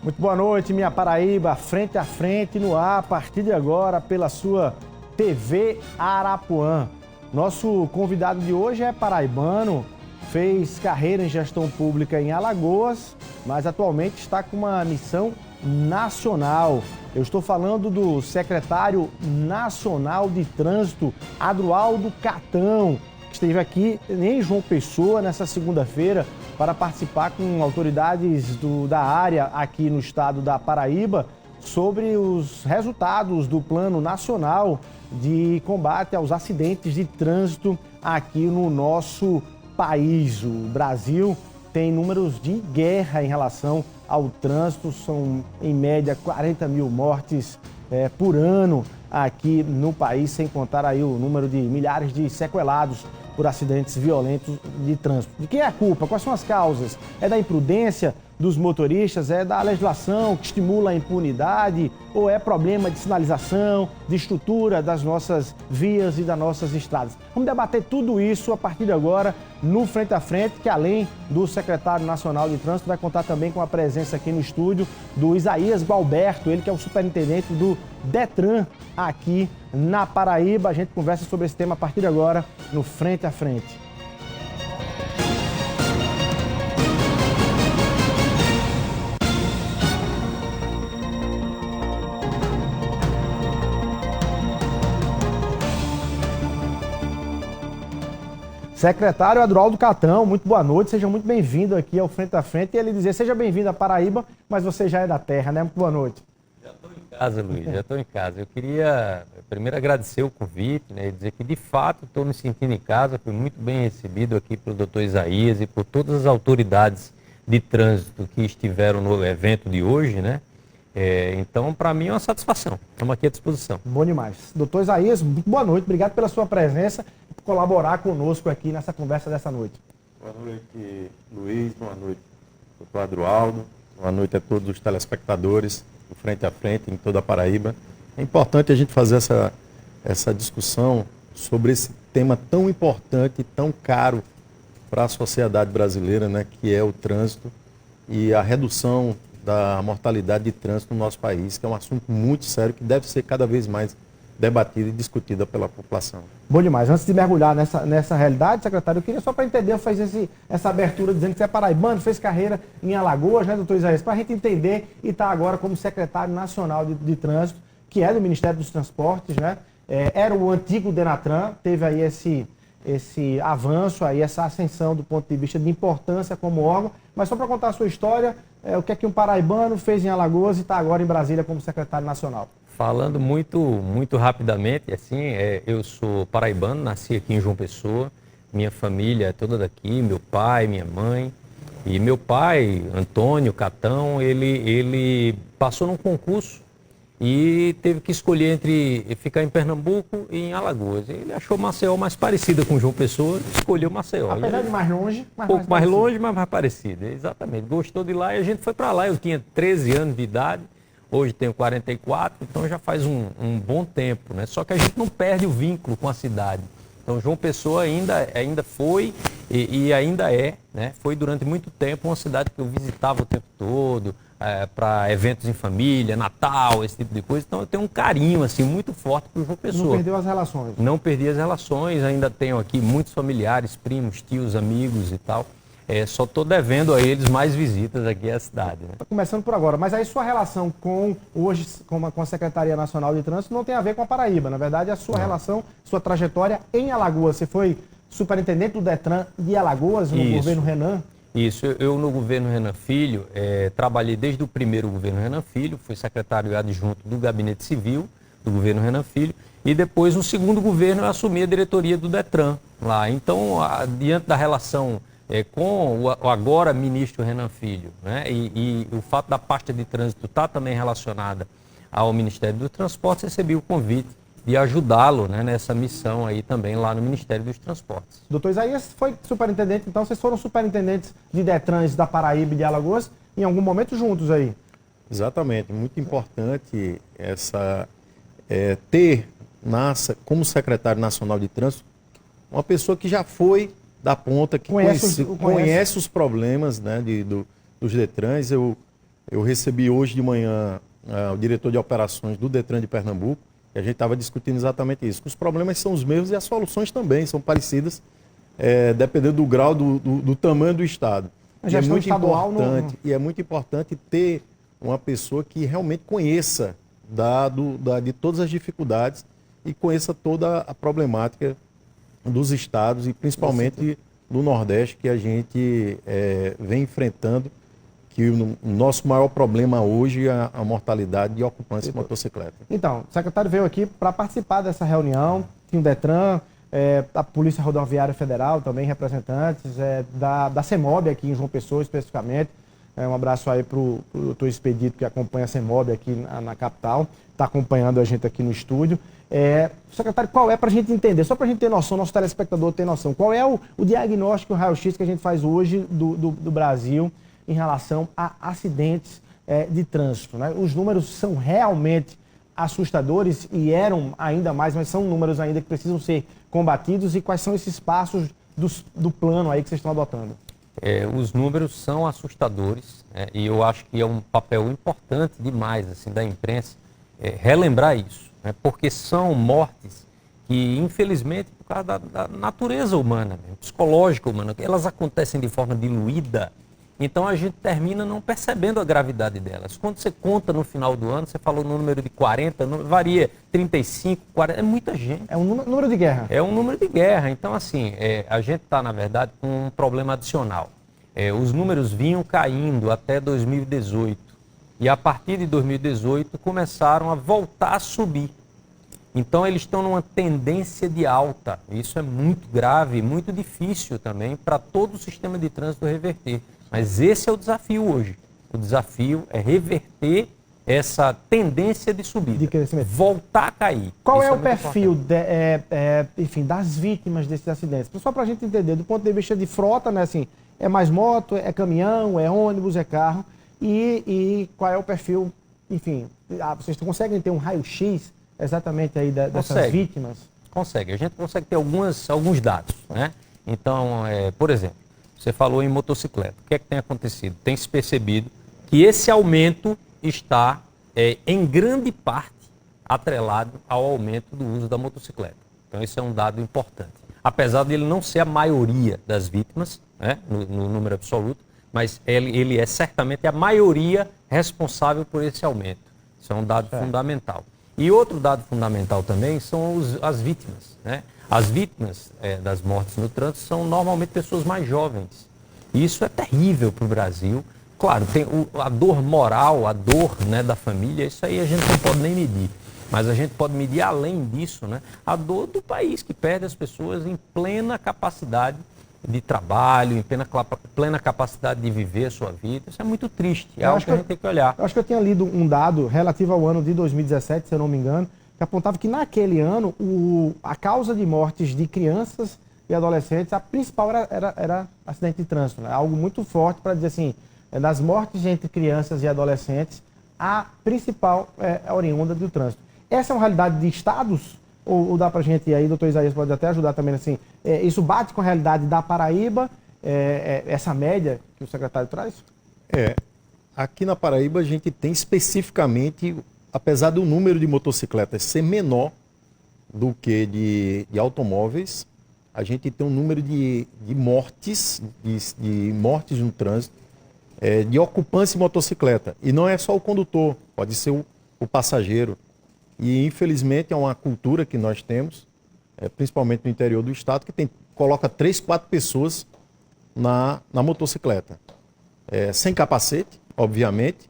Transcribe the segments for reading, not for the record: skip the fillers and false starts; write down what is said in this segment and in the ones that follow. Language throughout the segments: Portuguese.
Muito boa noite, minha Paraíba, frente a frente no ar, a partir de agora, pela sua TV Arapuã. Nosso convidado de hoje é paraibano, fez carreira em gestão pública em Alagoas, mas atualmente está com uma missão nacional. Eu estou falando do secretário nacional de trânsito, Adroaldo Catão, que esteve aqui em João Pessoa nessa segunda-feira para participar com autoridades da área aqui no estado da Paraíba sobre os resultados do Plano Nacional de Combate aos Acidentes de Trânsito aqui no nosso país. O Brasil tem números de guerra em relação ao trânsito, são em média 40 mil mortes por ano aqui no país, sem contar aí o número de milhares de sequelados por acidentes violentos de trânsito. De quem é a culpa? Quais são as causas? É da imprudência dos motoristas? É da legislação que estimula a impunidade? Ou é problema de sinalização, de estrutura das nossas vias e das nossas estradas? Vamos debater tudo isso a partir de agora no Frente a Frente, que além do secretário nacional de trânsito, vai contar também com a presença aqui no estúdio do Isaías Balberto, ele que é o superintendente do Detran aqui na Paraíba. A gente conversa sobre esse tema a partir de agora no Frente a Frente. Secretário Adroaldo Catão, muito boa noite, seja muito bem-vindo aqui ao Frente a Frente. E ele dizer, seja bem-vindo à Paraíba, mas você já é da terra, né? Muito boa noite. Já estou em casa, Luiz, já estou em casa. Eu queria primeiro agradecer o convite, né, e dizer que de fato estou me sentindo em casa, fui muito bem recebido aqui pelo doutor Isaías e por todas as autoridades de trânsito que estiveram no evento de hoje, né? Então, para mim é uma satisfação. Estamos aqui à disposição. Bom demais. Doutor Isaías, muito boa noite. Obrigado pela sua presença e por colaborar conosco aqui nessa conversa dessa noite. Boa noite, Luiz. Boa noite, doutor Adroaldo. Boa noite a todos os telespectadores do Frente a Frente em toda a Paraíba. É importante a gente fazer essa discussão sobre esse tema tão importante e tão caro para a sociedade brasileira, né, que é o trânsito e a redução da mortalidade de trânsito no nosso país, que é um assunto muito sério que deve ser cada vez mais debatida e discutida pela população. Bom demais. Antes de mergulhar nessa realidade, secretário, eu queria só para entender, fazer essa abertura dizendo que você é paraibano, fez carreira em Alagoas, né, doutor Isaías? Para a gente entender e está agora como secretário nacional de trânsito, que é do Ministério dos Transportes, né? Era o antigo Denatran, teve aí esse avanço, aí, essa ascensão do ponto de vista de importância como órgão, mas só para contar a sua história, o que é que um paraibano fez em Alagoas e está agora em Brasília como secretário nacional? Falando muito rapidamente, assim, eu sou paraibano, nasci aqui em João Pessoa, minha família é toda daqui, meu pai, minha mãe, e meu pai, Antônio Catão, ele passou num concurso e teve que escolher entre ficar em Pernambuco e em Alagoas. Ele achou Maceió mais parecida com João Pessoa, escolheu Maceió. Apesar de mais longe, mas um pouco mais longe, mas mais parecida. Exatamente. Gostou de lá e a gente foi para lá. Eu tinha 13 anos de idade, hoje tenho 44, então já faz um bom tempo, né? Só que a gente não perde o vínculo com a cidade. Então João Pessoa ainda foi e ainda é, né? Foi durante muito tempo uma cidade que eu visitava o tempo todo, para eventos em família, Natal, esse tipo de coisa. Então eu tenho um carinho assim muito forte por João Pessoa. Não perdeu as relações? Não perdi as relações, ainda tenho aqui muitos familiares, primos, tios, amigos e tal. Só estou devendo a eles mais visitas aqui à cidade. Né? Tá começando por agora, mas aí sua relação com a Secretaria Nacional de Trânsito não tem a ver com a Paraíba. Na verdade, a sua relação, sua trajetória em Alagoas. Você foi superintendente do Detran de Alagoas no governo Renan? Isso, eu no governo Renan Filho, trabalhei desde o primeiro governo Renan Filho, fui secretário adjunto do Gabinete Civil do governo Renan Filho, e depois no segundo governo eu assumi a diretoria do Detran lá. Então, diante da relação com o agora ministro Renan Filho, né, e o fato da pasta de trânsito estar também relacionada ao Ministério do Transportes, recebi o convite de ajudá-lo, né, nessa missão aí também lá no Ministério dos Transportes. Doutor Isaías foi superintendente, então vocês foram superintendentes de Detrans da Paraíba e de Alagoas em algum momento juntos aí? Exatamente, muito importante ter como secretário nacional de trânsito uma pessoa que já foi da ponta, que conhece os problemas, né, dos Detrans. Eu Eu recebi hoje de manhã o diretor de operações do Detran de Pernambuco, e a gente estava discutindo exatamente isso. Os problemas são os mesmos e as soluções também são parecidas, dependendo do grau, do tamanho do Estado. E é muito importante, e é muito importante ter uma pessoa que realmente conheça de todas as dificuldades e conheça toda a problemática dos estados e principalmente do Nordeste, que a gente vem enfrentando, que o nosso maior problema hoje é a mortalidade de ocupância de motocicleta. Então, o secretário veio aqui para participar dessa reunião, tinha o Detran, a Polícia Rodoviária Federal também, representantes, da CEMOB aqui em João Pessoa especificamente. Um abraço aí para o doutor Expedito, que acompanha a CEMOB aqui na capital, está acompanhando a gente aqui no estúdio. Secretário, qual é, para a gente entender, só para a gente ter noção, nosso telespectador ter noção, qual é o diagnóstico, o raio-x que a gente faz hoje do Brasil em relação a acidentes de trânsito, né? Os números são realmente assustadores e eram ainda mais, mas são números ainda que precisam ser combatidos, e quais são esses passos do plano aí que vocês estão adotando? Os números são assustadores, e eu acho que é um papel importante demais assim, da imprensa relembrar isso, né? Porque são mortes que, infelizmente, por causa da natureza humana, psicológica humana, elas acontecem de forma diluída. Então a gente termina não percebendo a gravidade delas. Quando você conta no final do ano, você falou no número de 40, varia 35, 40, é muita gente. É um número de guerra. É um número de guerra. Então, assim, a gente está, na verdade, com um problema adicional. Os números vinham caindo até 2018. E a partir de 2018 começaram a voltar a subir. Então eles estão numa tendência de alta. Isso é muito grave, muito difícil também para todo o sistema de trânsito reverter. Mas esse é o desafio hoje. O desafio é reverter essa tendência de subida, de crescimento, voltar a cair. Qual é o perfil enfim, das vítimas desses acidentes? Só para a gente entender, do ponto de vista de frota, né, assim, é mais moto, é caminhão, é ônibus, é carro, e qual é o perfil, enfim, vocês conseguem ter um raio-x exatamente aí dessas vítimas? Consegue, a gente consegue ter alguns dados, né? Então, por exemplo, você falou em motocicleta. O que é que tem acontecido? Tem se percebido que esse aumento está, em grande parte, atrelado ao aumento do uso da motocicleta. Então, esse é um dado importante. Apesar de ele não ser a maioria das vítimas, né, no número absoluto, mas ele é certamente a maioria responsável por esse aumento. Isso é um dado fundamental. E outro dado fundamental também são as vítimas, né? As vítimas das mortes no trânsito são normalmente pessoas mais jovens. E isso é terrível para o Brasil. Claro, tem a dor moral, a dor, né, da família, isso aí a gente não pode nem medir. Mas a gente pode medir além disso, né, a dor do país, que perde as pessoas em plena capacidade de trabalho, em plena capacidade de viver a sua vida. Isso é muito triste, é algo que a gente tem que olhar. Eu acho que eu tinha lido um dado relativo ao ano de 2017, se eu não me engano, que apontava que naquele ano a causa de mortes de crianças e adolescentes, a principal era acidente de trânsito, né? Algo muito forte para dizer assim, das mortes entre crianças e adolescentes, a principal é oriunda do trânsito. Essa é uma realidade de estados? Ou dá para a gente, e aí o doutor Isaías pode até ajudar também, assim, isso bate com a realidade da Paraíba, essa média que o secretário traz? Aqui na Paraíba a gente tem especificamente, apesar do número de motocicletas ser menor do que de automóveis, a gente tem um número de mortes, de mortes no trânsito, de ocupância de motocicleta. E não é só o condutor, pode ser o passageiro. E, infelizmente, é uma cultura que nós temos, principalmente no interior do estado, que coloca 3, 4 pessoas na motocicleta. Sem capacete, obviamente,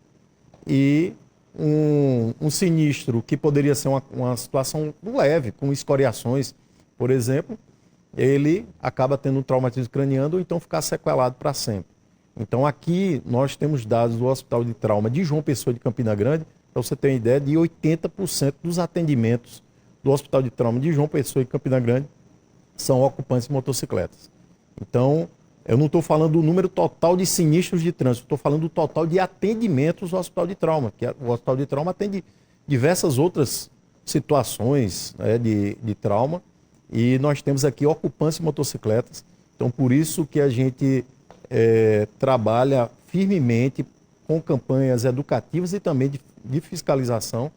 e um sinistro que poderia ser uma situação leve, com escoriações, por exemplo, ele acaba tendo um traumatismo craniano ou então ficar sequelado para sempre. Então, aqui nós temos dados do Hospital de Trauma de João Pessoa de Campina Grande, para você ter uma ideia, de 80% dos atendimentos do Hospital de Trauma de João Pessoa e Campina Grande são ocupantes de motocicletas. Então, eu não estou falando do número total de sinistros de trânsito, estou falando do total de atendimentos do Hospital de Trauma, que o Hospital de Trauma atende diversas outras situações, né, de trauma, e nós temos aqui ocupância de motocicletas. Então, por isso que a gente trabalha firmemente com campanhas educativas e também de fiscalização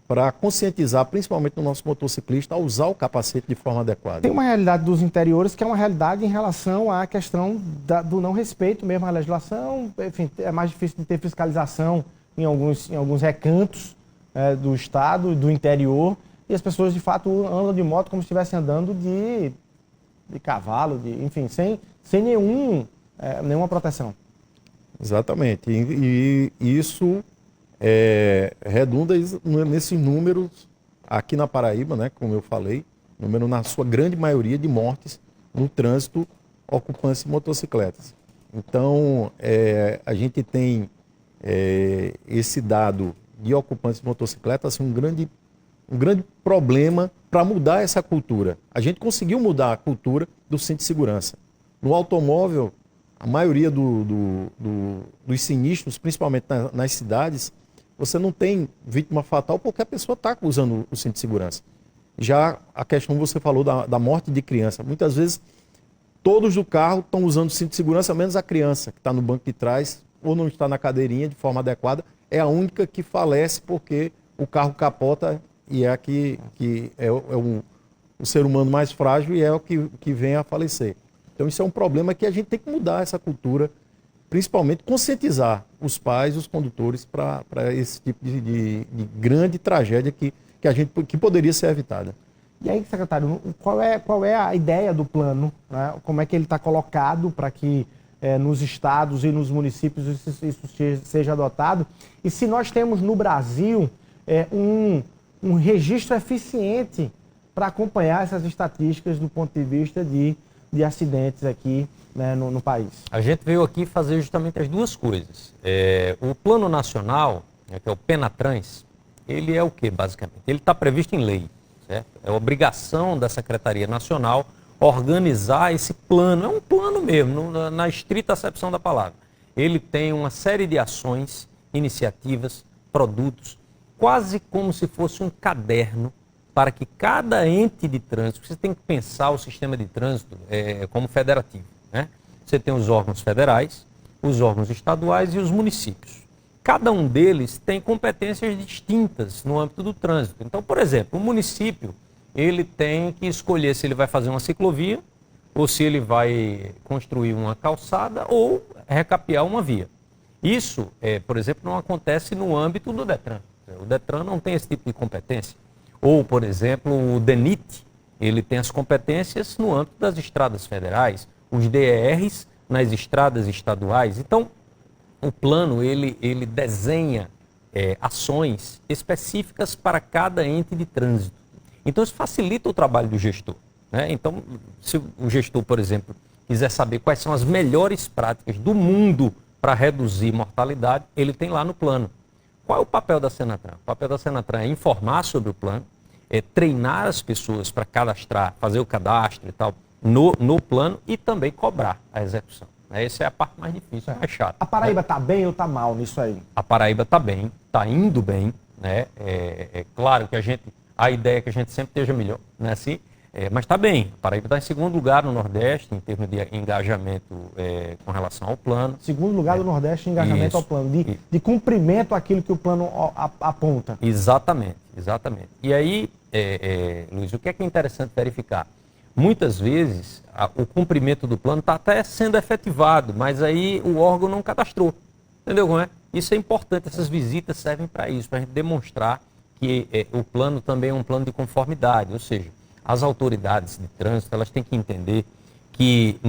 para conscientizar, principalmente o nosso motociclista, a usar o capacete de forma adequada. Tem uma realidade dos interiores que é uma realidade em relação à questão do não respeito mesmo à legislação. Enfim, é mais difícil de ter fiscalização em alguns recantos do estado, do interior, e as pessoas de fato andam de moto como se estivessem andando de cavalo, enfim, sem nenhuma proteção. Exatamente. E isso redunda nesses números aqui na Paraíba, né, como eu falei, número na sua grande maioria de mortes no trânsito ocupantes de motocicletas. Então, a gente tem esse dado de ocupantes de motocicletas assim, um grande problema para mudar essa cultura. A gente conseguiu mudar a cultura do cinto de segurança. No automóvel, a maioria dos sinistros, principalmente nas cidades, você não tem vítima fatal porque a pessoa está usando o cinto de segurança. Já a questão que você falou da morte de criança. Muitas vezes, todos do carro estão usando o cinto de segurança, menos a criança que está no banco de trás ou não está na cadeirinha de forma adequada. É a única que falece porque o carro capota e é o ser humano mais frágil e é o que vem a falecer. Então isso é um problema que a gente tem que mudar essa cultura, principalmente conscientizar os pais, os condutores para esse tipo de grande tragédia que poderia ser evitada. E aí, secretário, qual é a ideia do plano? Né? Como é que ele está colocado para que nos estados e nos municípios isso seja adotado? E se nós temos no Brasil um registro eficiente para acompanhar essas estatísticas do ponto de vista de acidentes aqui, né, no país? A gente veio aqui fazer justamente as duas coisas. O Plano Nacional, que é o Penatrans, ele é o que, basicamente? Ele está previsto em lei, certo? É obrigação da Secretaria Nacional organizar esse plano. É um plano mesmo, na estrita acepção da palavra. Ele tem uma série de ações, iniciativas, produtos, quase como se fosse um caderno para que cada ente de trânsito, você tem que pensar o sistema de trânsito como federativo, né? Você tem os órgãos federais, os órgãos estaduais e os municípios. Cada um deles tem competências distintas no âmbito do trânsito. Então, por exemplo, o município, ele tem que escolher se ele vai fazer uma ciclovia, ou se ele vai construir uma calçada, ou recapear uma via. Isso, por exemplo, não acontece no âmbito do Detran. O Detran não tem esse tipo de competência. Ou, por exemplo, o DENIT, ele tem as competências no âmbito das estradas federais, os DERs nas estradas estaduais. Então, o plano, ele desenha ações específicas para cada ente de trânsito. Então, isso facilita o trabalho do gestor, né? Então, se o gestor, por exemplo, quiser saber quais são as melhores práticas do mundo para reduzir mortalidade, ele tem lá no plano. Qual é o papel da Senatran? O papel da Senatran é informar sobre o plano, treinar as pessoas para cadastrar, fazer o cadastro e tal no plano e também cobrar a execução. Essa é a parte mais difícil, mais chata. A Paraíba está bem ou está mal nisso aí? A Paraíba está bem, está indo bem, né? É claro que a ideia é que a gente sempre esteja melhor, né? Assim, mas está bem. A Paraíba está em segundo lugar no Nordeste, em termos de engajamento com relação ao plano. Segundo lugar do Nordeste em engajamento ao plano, de cumprimento àquilo que o plano aponta. Exatamente, exatamente. E aí, Luiz, o que é interessante verificar? Muitas vezes, o cumprimento do plano está até sendo efetivado, mas aí o órgão não cadastrou. Entendeu como é? Isso é importante, essas visitas servem para isso, para a gente demonstrar que o plano também é um plano de conformidade, ou seja, as autoridades de trânsito, elas têm que entender que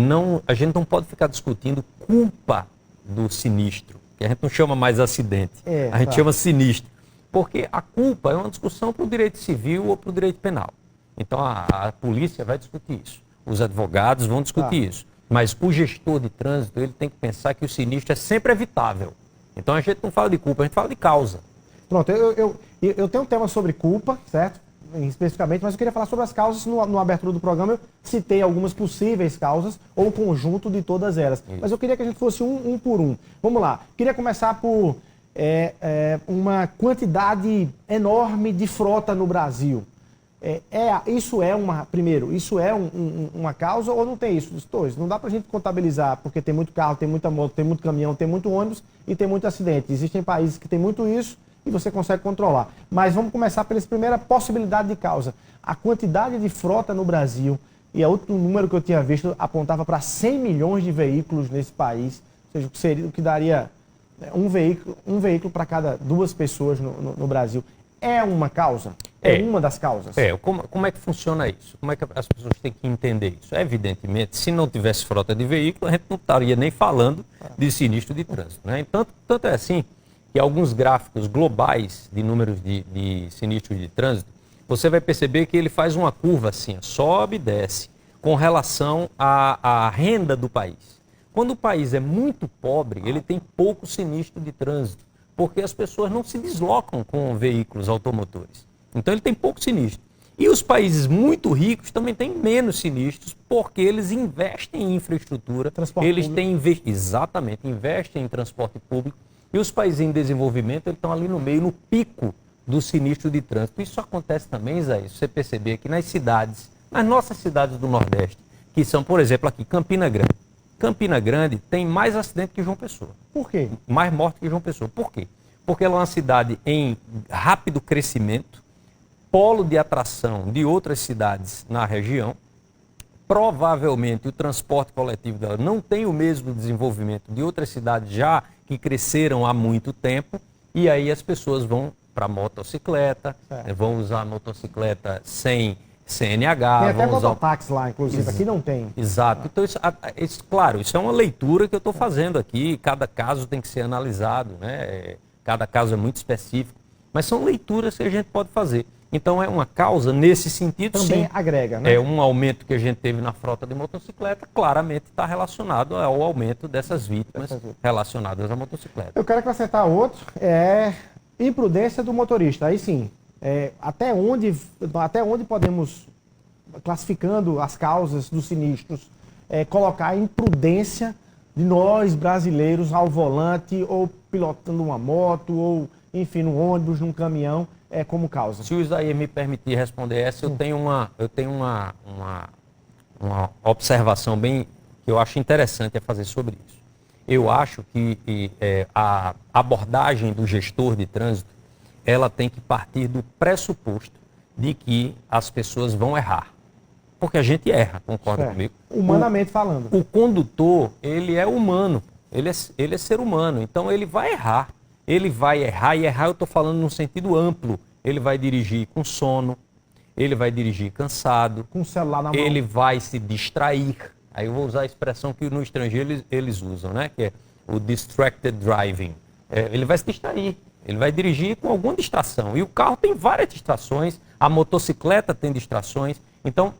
a gente não pode ficar discutindo culpa do sinistro, que a gente não chama mais acidente, a gente chama sinistro, porque a culpa é uma discussão para o direito civil ou para o direito penal. Então a polícia vai discutir isso, os advogados vão discutir isso, mas o gestor de trânsito, ele tem que pensar que o sinistro é sempre evitável. Então a gente não fala de culpa, a gente fala de causa. Pronto, eu tenho um tema sobre culpa, certo? Especificamente, mas eu queria falar sobre as causas. No abertura do programa eu citei algumas possíveis causas ou o conjunto de todas elas. Isso. Mas eu queria que a gente fosse um por um. Vamos lá. Queria começar por uma quantidade enorme de frota no Brasil. Primeiro, isso é uma causa ou não tem isso? Dos dois. Não dá para a gente contabilizar, porque tem muito carro, tem muita moto, tem muito caminhão, tem muito ônibus e tem muito acidente. Existem países que tem muito isso e você consegue controlar. Mas vamos começar pela primeira possibilidade de causa. A quantidade de frota no Brasil, e outro número que eu tinha visto apontava para 100 milhões de veículos nesse país, ou seja, o que daria um veículo para cada 2 pessoas no Brasil. É uma causa? É uma das causas? Como é que funciona isso? Como é que as pessoas têm que entender isso? Evidentemente, se não tivesse frota de veículo, a gente não estaria nem falando de sinistro de trânsito. Né? Tanto é assim que alguns gráficos globais de números de sinistros de trânsito, você vai perceber que ele faz uma curva assim, sobe e desce, com relação à renda do país. Quando o país é muito pobre, ele tem pouco sinistro de trânsito, porque as pessoas não se deslocam com veículos automotores. Então ele tem pouco sinistro. E os países muito ricos também têm menos sinistros, porque eles investem em infraestrutura, exatamente, investem em transporte público, e os países em desenvolvimento eles estão ali no meio, no pico do sinistro de trânsito. Isso acontece também, Zé, se você perceber que nas nossas cidades do Nordeste, que são, por exemplo, aqui, Campina Grande. Campina Grande tem mais acidente que João Pessoa. Por quê? Mais morte que João Pessoa. Por quê? Porque ela é uma cidade em rápido crescimento, polo de atração de outras cidades na região. Provavelmente o transporte coletivo dela não tem o mesmo desenvolvimento de outras cidades já que cresceram há muito tempo. E aí as pessoas vão para a motocicleta, vão usar a motocicleta sem CNH. Tem até mototáxi lá, inclusive, aqui não tem. Exato. Então, claro, isso é uma leitura que eu estou fazendo aqui, cada caso tem que ser analisado, né? Cada caso é muito específico, mas são leituras que a gente pode fazer. Então, é uma causa nesse sentido, também sim. Agrega, né? É um aumento que a gente teve na frota de motocicleta, claramente está relacionado ao aumento dessas vítimas relacionadas à motocicleta. Eu quero acrescentar outro, imprudência do motorista. Aí sim, até onde podemos, classificando as causas dos sinistros, colocar a imprudência de nós brasileiros ao volante ou pilotando uma moto ou, enfim, num ônibus, num caminhão, como causa? Se o Isaías me permitir responder essa, eu tenho uma observação bem que eu acho interessante a fazer sobre isso. Eu acho que a abordagem do gestor de trânsito ela tem que partir do pressuposto de que as pessoas vão errar. Porque a gente erra, concorda comigo? Humanamente falando. O condutor, ele é humano, ele é ser humano, então ele vai errar. Ele vai errar, e errar eu estou falando num sentido amplo. Ele vai dirigir com sono, ele vai dirigir cansado, com o celular na mão. Ele vai se distrair. Aí eu vou usar a expressão que no estrangeiro eles usam, né? Que é o distracted driving. Ele vai se distrair. Ele vai dirigir com alguma distração. E o carro tem várias distrações, a motocicleta tem distrações. Então,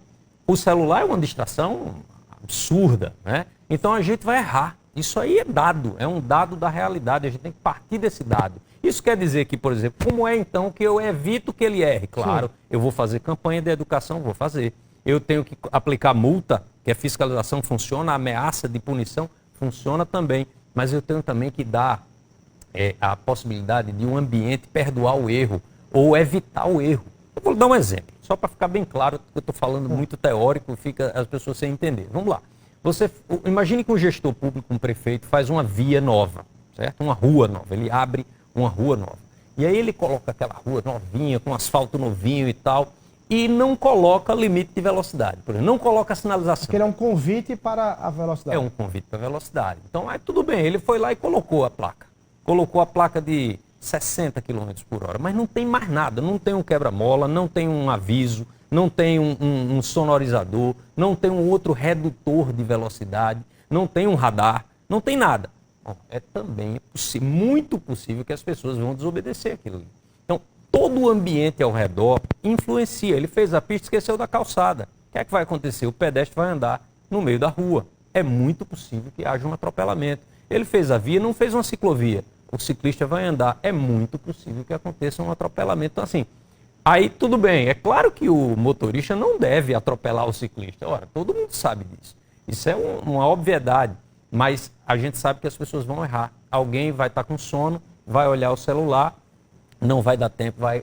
o celular é uma distração absurda, né? Então, a gente vai errar. Isso aí é um dado da realidade. A gente tem que partir desse dado. Isso quer dizer que, por exemplo, como é então que eu evito que ele erre? Claro, sim, eu vou fazer campanha de educação, vou fazer. Eu tenho que aplicar multa, que a fiscalização funciona, a ameaça de punição funciona também. Mas eu tenho também que dar a possibilidade de um ambiente perdoar o erro ou evitar o erro. Eu vou dar um exemplo, só para ficar bem claro, que eu estou falando muito teórico, fica as pessoas sem entender. Vamos lá. Imagine que um gestor público, um prefeito, faz uma via nova, certo? Uma rua nova, ele abre uma rua nova. E aí ele coloca aquela rua novinha, com asfalto novinho e tal, e não coloca limite de velocidade, por exemplo, não coloca sinalização. Porque ele é um convite para a velocidade. É um convite para a velocidade. Então, tudo bem, ele foi lá e colocou a placa. Colocou a placa de 60 km por hora, mas não tem mais nada, não tem um quebra-mola, não tem um aviso, não tem um sonorizador, não tem um outro redutor de velocidade, não tem um radar, não tem nada. Bom, também muito possível que as pessoas vão desobedecer aquilo ali. Então, todo o ambiente ao redor influencia. Ele fez a pista e esqueceu da calçada. O que é que vai acontecer? O pedestre vai andar no meio da rua. É muito possível que haja um atropelamento. Ele fez a via, não fez uma ciclovia. O ciclista vai andar. É muito possível que aconteça um atropelamento. Então, assim, aí tudo bem. É claro que o motorista não deve atropelar o ciclista. Ora, todo mundo sabe disso. Isso é uma obviedade. Mas a gente sabe que as pessoas vão errar. Alguém vai estar com sono, vai olhar o celular não vai dar tempo, vai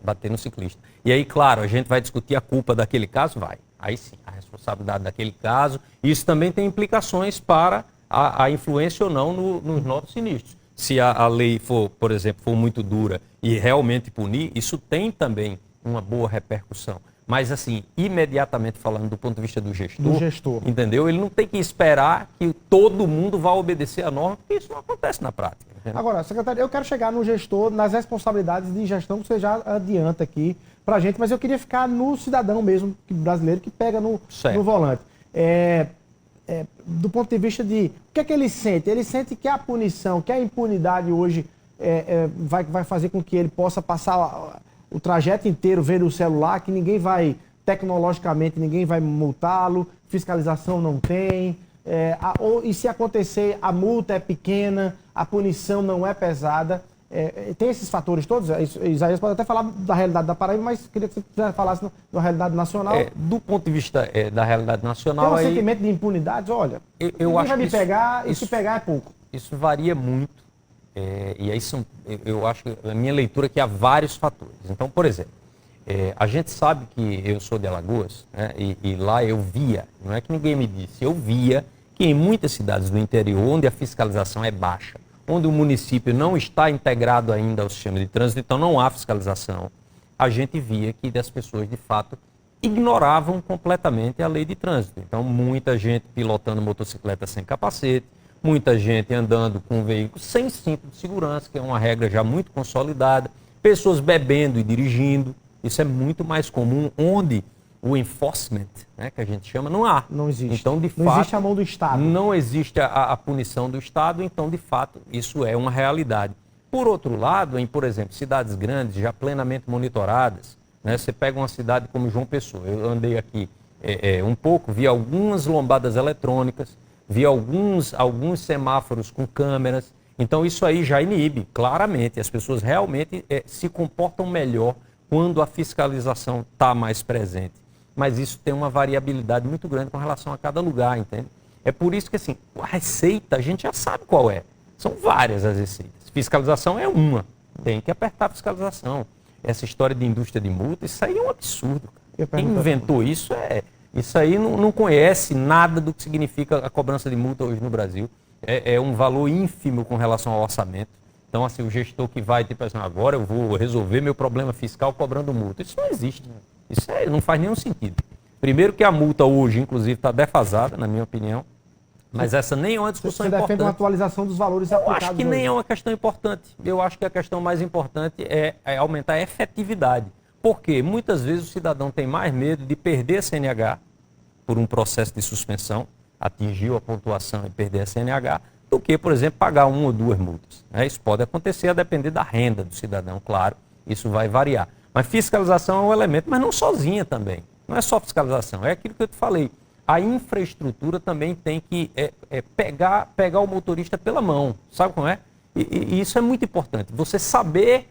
bater no ciclista. E aí, claro, a gente vai discutir a culpa daquele caso? Vai. Aí sim, a responsabilidade daquele caso. Isso também tem implicações para a influência ou não nos novos sinistros. Se a lei for, por exemplo, for muito dura e realmente punir, isso tem também uma boa repercussão. Mas, assim, imediatamente falando do ponto de vista do gestor, entendeu? Ele não tem que esperar que todo mundo vá obedecer a norma, porque isso não acontece na prática. Entendeu? Agora, secretário, eu quero chegar no gestor, nas responsabilidades de gestão que você já adianta aqui pra gente, mas eu queria ficar no cidadão mesmo, brasileiro, que pega no volante. Do ponto de vista de... O que é que ele sente? Ele sente que a punição, que a impunidade hoje vai fazer com que ele possa passar o trajeto inteiro vendo o celular, que ninguém vai, tecnologicamente, ninguém vai multá-lo, fiscalização não tem, e se acontecer, a multa é pequena, a punição não é pesada. Tem esses fatores todos? Isaías pode até falar da realidade da Paraíba, mas queria que você falasse da realidade nacional. Do ponto de vista da realidade nacional... Tem um sentimento de impunidade? Olha, ninguém vai me pegar, e se pegar é pouco. Isso varia muito. E aí eu acho que a minha leitura é que há vários fatores. Então, por exemplo, a gente sabe que eu sou de Alagoas, né, e lá eu via, não é que ninguém me disse, eu via que em muitas cidades do interior, onde a fiscalização é baixa, onde o município não está integrado ainda ao sistema de trânsito, então não há fiscalização, a gente via que as pessoas, de fato, ignoravam completamente a lei de trânsito. Então, muita gente pilotando motocicleta sem capacete, muita gente andando com um veículo sem cinto de segurança, que é uma regra já muito consolidada, pessoas bebendo e dirigindo, isso é muito mais comum, onde o enforcement, né, que a gente chama, não há. Não existe. Então, de fato, não existe a mão do Estado. Não existe a punição do Estado, então, de fato, isso é uma realidade. Por outro lado, em, por exemplo, cidades grandes, já plenamente monitoradas, né, você pega uma cidade como João Pessoa, eu andei aqui um pouco, vi algumas lombadas eletrônicas, vi alguns semáforos com câmeras, então isso aí já inibe, claramente, as pessoas realmente se comportam melhor quando a fiscalização está mais presente. Mas isso tem uma variabilidade muito grande com relação a cada lugar, entende? É por isso que, assim, a receita a gente já sabe qual é. São várias as receitas. Fiscalização é uma. Tem que apertar a fiscalização. Essa história de indústria de multa, isso aí é um absurdo. Quem inventou isso isso aí não conhece nada do que significa a cobrança de multa hoje no Brasil. É um valor ínfimo com relação ao orçamento. Então, assim, o gestor que vai, tipo assim, agora eu vou resolver meu problema fiscal cobrando multa. Isso não existe. Isso não faz nenhum sentido. Primeiro que a multa hoje, inclusive, está defasada, na minha opinião. Mas essa nem é uma discussão importante. Você defende uma atualização dos valores aplicados? Eu acho que nem é uma questão importante. Eu acho que a questão mais importante é aumentar a efetividade. Por quê? Muitas vezes o cidadão tem mais medo de perder a CNH por um processo de suspensão, atingiu a pontuação e perder a CNH, do que, por exemplo, pagar 1 ou 2 multas. Isso pode acontecer a depender da renda do cidadão, claro, isso vai variar. Mas fiscalização é um elemento, mas não sozinha também. Não é só fiscalização, é aquilo que eu te falei. A infraestrutura também tem que pegar o motorista pela mão, sabe como é? E isso é muito importante. Você saber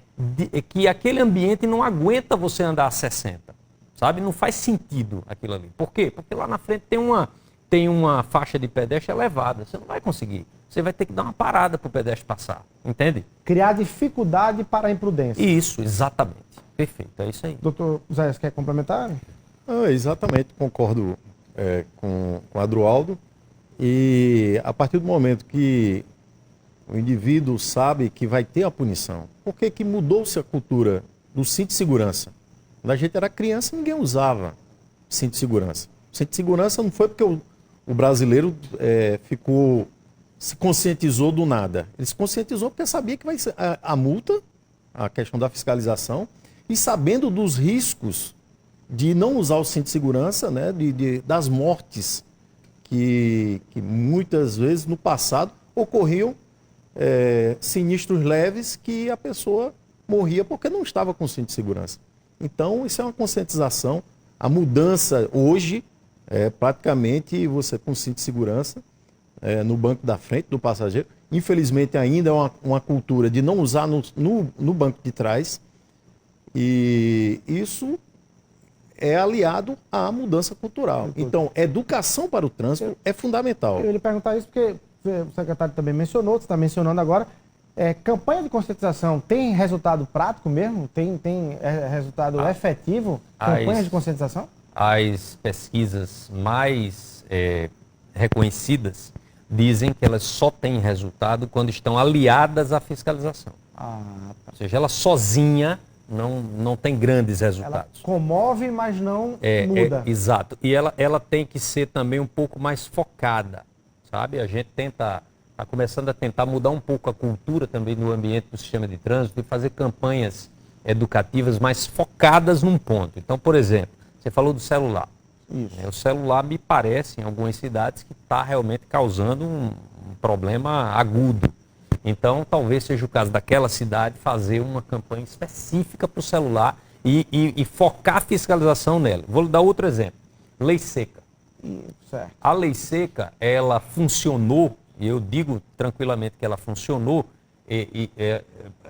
que aquele ambiente não aguenta você andar a 60, sabe? Não faz sentido aquilo ali. Por quê? Porque lá na frente tem uma faixa de pedestre elevada, você não vai conseguir. Você vai ter que dar uma parada para o pedestre passar, entende? Criar dificuldade para a imprudência. Isso, exatamente. Perfeito, é isso aí. Doutor Zé, quer complementar? Exatamente, concordo com o Adroaldo. E a partir do momento que o indivíduo sabe que vai ter a punição, por que mudou-se a cultura do cinto de segurança? Quando a gente era criança, ninguém usava cinto de segurança. O cinto de segurança não foi porque o brasileiro se conscientizou do nada. Ele se conscientizou porque sabia que vai ser a multa, a questão da fiscalização, e sabendo dos riscos de não usar o cinto de segurança, né, das mortes que muitas vezes no passado ocorriam sinistros leves que a pessoa morria porque não estava com cinto de segurança. Então, isso é uma conscientização. A mudança hoje praticamente você com cinto de segurança no banco da frente do passageiro. Infelizmente ainda é uma cultura de não usar no banco de trás, e isso é aliado à mudança cultural. Então, educação para o trânsito é fundamental. Eu ia lhe perguntar isso porque o secretário também mencionou, você está mencionando agora, Campanha de conscientização tem resultado prático mesmo? Tem resultado efetivo? Campanha de conscientização? As pesquisas mais reconhecidas dizem que elas só têm resultado quando estão aliadas à fiscalização. Ou seja, ela sozinha não tem grandes resultados. Ela comove, mas não muda. Exato. E ela tem que ser também um pouco mais focada, sabe? A gente está começando a tentar mudar um pouco a cultura também no ambiente do sistema de trânsito e fazer campanhas educativas mais focadas num ponto. Então, por exemplo, você falou do celular. Isso. O celular, me parece, em algumas cidades, que está realmente causando um problema agudo. Então, talvez seja o caso daquela cidade fazer uma campanha específica para o celular e focar a fiscalização nela. Vou dar outro exemplo. Lei seca. Certo. A lei seca, ela funcionou, e eu digo tranquilamente que ela funcionou,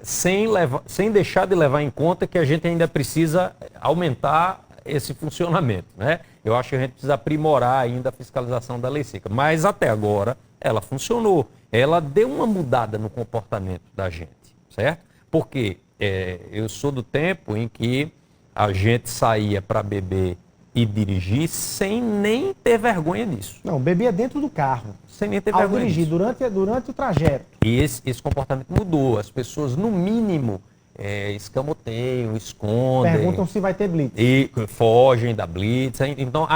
sem deixar de levar em conta que a gente ainda precisa aumentar esse funcionamento, né? Eu acho que a gente precisa aprimorar ainda a fiscalização da lei seca. Mas até agora ela funcionou. Ela deu uma mudada no comportamento da gente, certo? Porque eu sou do tempo em que a gente saía para beber e dirigir sem nem ter vergonha disso. Não, bebia dentro do carro. Sem nem ter vergonha dirigir, disso. durante o trajeto. E esse comportamento mudou. As pessoas, no mínimo, escamoteiam, escondem. Perguntam se vai ter blitz. E fogem da blitz. Então,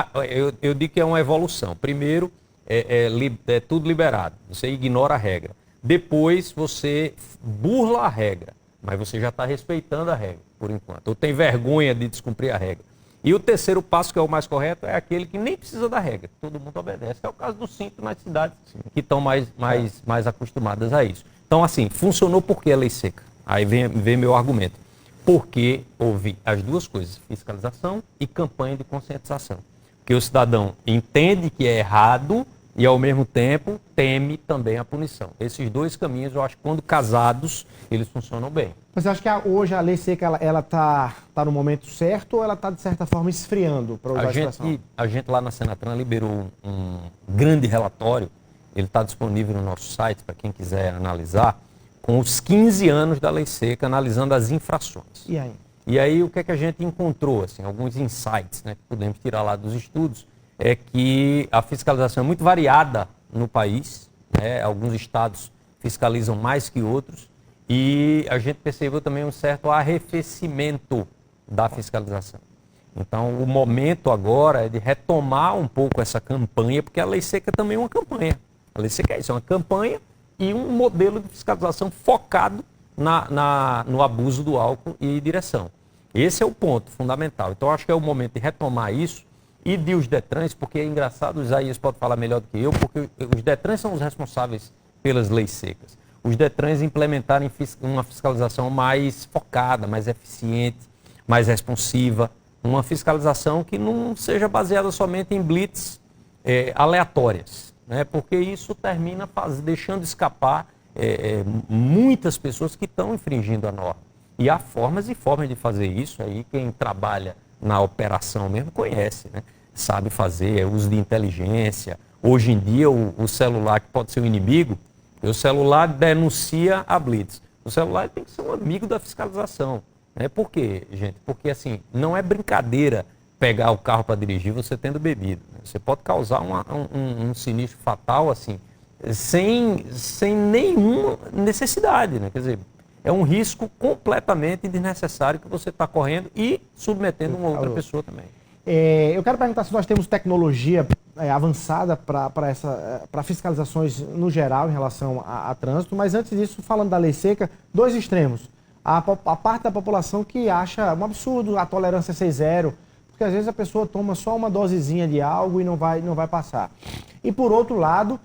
eu digo que é uma evolução. Primeiro, é tudo liberado. Você ignora a regra. Depois, você burla a regra. Mas você já está respeitando a regra, por enquanto. Ou tem vergonha de descumprir a regra. E o terceiro passo, que é o mais correto, é aquele que nem precisa da regra. Todo mundo obedece. É o caso do cinto nas cidades que estão mais acostumadas a isso. Então, assim, funcionou porque é lei seca. Aí vem meu argumento. Porque houve as duas coisas, fiscalização e campanha de conscientização. Porque o cidadão entende que é errado e, ao mesmo tempo, teme também a punição. Esses dois caminhos, eu acho que quando casados, eles funcionam bem. Você acha que hoje a lei seca ela tá no momento certo ou ela está, de certa forma, esfriando, para usar a expressão? A gente lá na Senatran liberou um grande relatório, ele está disponível no nosso site, para quem quiser analisar, com os 15 anos da lei seca, analisando as infrações. E aí? E aí, o que é que a gente encontrou? Assim, alguns insights, né, que podemos tirar lá dos estudos, é que a fiscalização é muito variada no país, né? Alguns estados fiscalizam mais que outros, e a gente percebeu também um certo arrefecimento da fiscalização. Então, o momento agora é de retomar um pouco essa campanha, porque a lei seca também é uma campanha. A lei seca é isso, é uma campanha e um modelo de fiscalização focado no abuso do álcool e direção. Esse é o ponto fundamental. Então, acho que é o momento de retomar isso e de os Detrans, porque é engraçado, o Isaías pode falar melhor do que eu, porque os Detrans são os responsáveis pelas leis secas. Os Detrans implementarem uma fiscalização mais focada, mais eficiente, mais responsiva, uma fiscalização que não seja baseada somente em blitz aleatórias, né? Porque isso termina deixando escapar muitas pessoas que estão infringindo a norma. E há formas e formas de fazer isso, aí quem trabalha na operação mesmo conhece, né? Sabe fazer, uso de inteligência. Hoje em dia o celular, que pode ser um inimigo, o celular denuncia a blitz. O celular tem que ser um amigo da fiscalização. Né? Por quê, gente? Porque assim, não é brincadeira pegar o carro para dirigir você tendo bebido. Né? Você pode causar um sinistro fatal assim, sem nenhuma necessidade. Né? Quer dizer, é um risco completamente desnecessário que você está correndo e submetendo uma outra pessoa também. Eu quero perguntar se nós temos tecnologia avançada para fiscalizações no geral em relação a trânsito, mas antes disso, falando da lei seca, dois extremos. A parte da população que acha um absurdo a tolerância ser zero, porque às vezes a pessoa toma só uma dosezinha de algo e não vai passar. E por outro lado,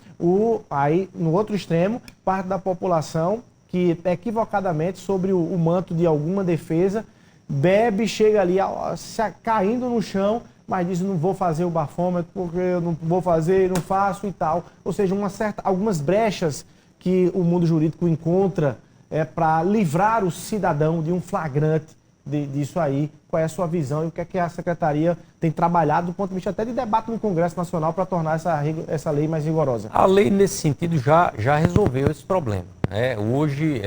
aí no outro extremo, parte da população que equivocadamente, sobre o manto de alguma defesa, bebe, chega ali caindo no chão, mas diz: não vou fazer o bafômetro porque eu não vou fazer, não faço e tal. Ou seja, algumas brechas que o mundo jurídico encontra para livrar o cidadão de um flagrante disso aí. Qual é a sua visão e o que é que a Secretaria tem trabalhado do ponto de vista até de debate no Congresso Nacional para tornar essa lei mais rigorosa? A lei, nesse sentido, já resolveu esse problema. Hoje,